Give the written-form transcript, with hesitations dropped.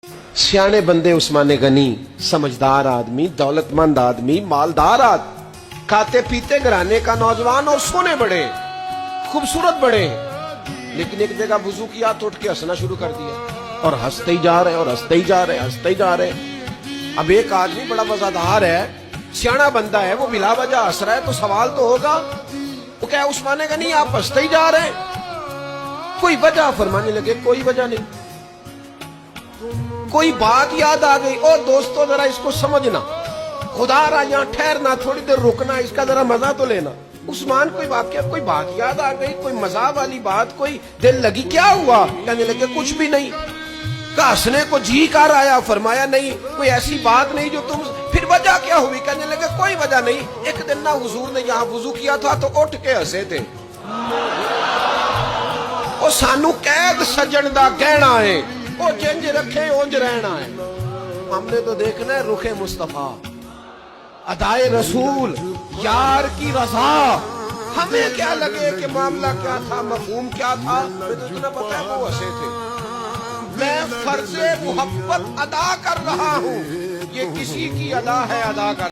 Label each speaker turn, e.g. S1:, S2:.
S1: सियाने बंदे उस्माने गनी, समझदार आदमी, दौलतमंद आदमी, मालदार आदमी, खाते पीते घराने का नौजवान और सोने बड़े, खूबसूरत बड़े, लेकिन एक जगह वुजू किया तो उठ के हंसना शुरू कर दिया और हंसते ही जा रहे और हंसते ही जा रहे, हंसते ही जा रहे। अब एक आदमी बड़ा मजादार है, सियाना बंदा है, वो बिला वजह हंस रहा है तो सवाल तो होगा, वो क्या उस्माने गनी आप हंसते ही जा रहे हैं? कोई वजह फरमाने लगे, कोई वजह नहीं। कोई बात याद आ गई, ओ दोस्तों जरा इसको समझना, खुदा रहा यहाँ ठहरना, थोड़ी देर रुकना, इसका जरा मजा तो लेना। उस्मान कोई वाकया, कोई बात याद आ गई, कोई मजा वाली बात, कोई दिल लगी, क्या हुआ? कहने लगे कुछ भी नहीं। हंसने को जी कर आया, फरमाया नहीं कोई ऐसी बात नहीं जो तुम, फिर वजह क्या हुई? कहने लगे कोई वजह नहीं, एक दिन ना हुजूर ने यहाँ वुजू किया था तो उठ के हंसे थे। ओ सानू कैद सजन दा कहना है, ओ जिंज रखे उंज रहना है। हमने तो देखना है रुखे मुस्तफा, अदाए रसूल, यार की रजा। हमें क्या लगे कि मामला क्या था, मफहूम क्या था, मुझे तो इतना पता है वो हंसे थे। मैं फर्ज़े मोहब्बत अदा कर रहा हूँ, ये किसी की अदा है अदा कर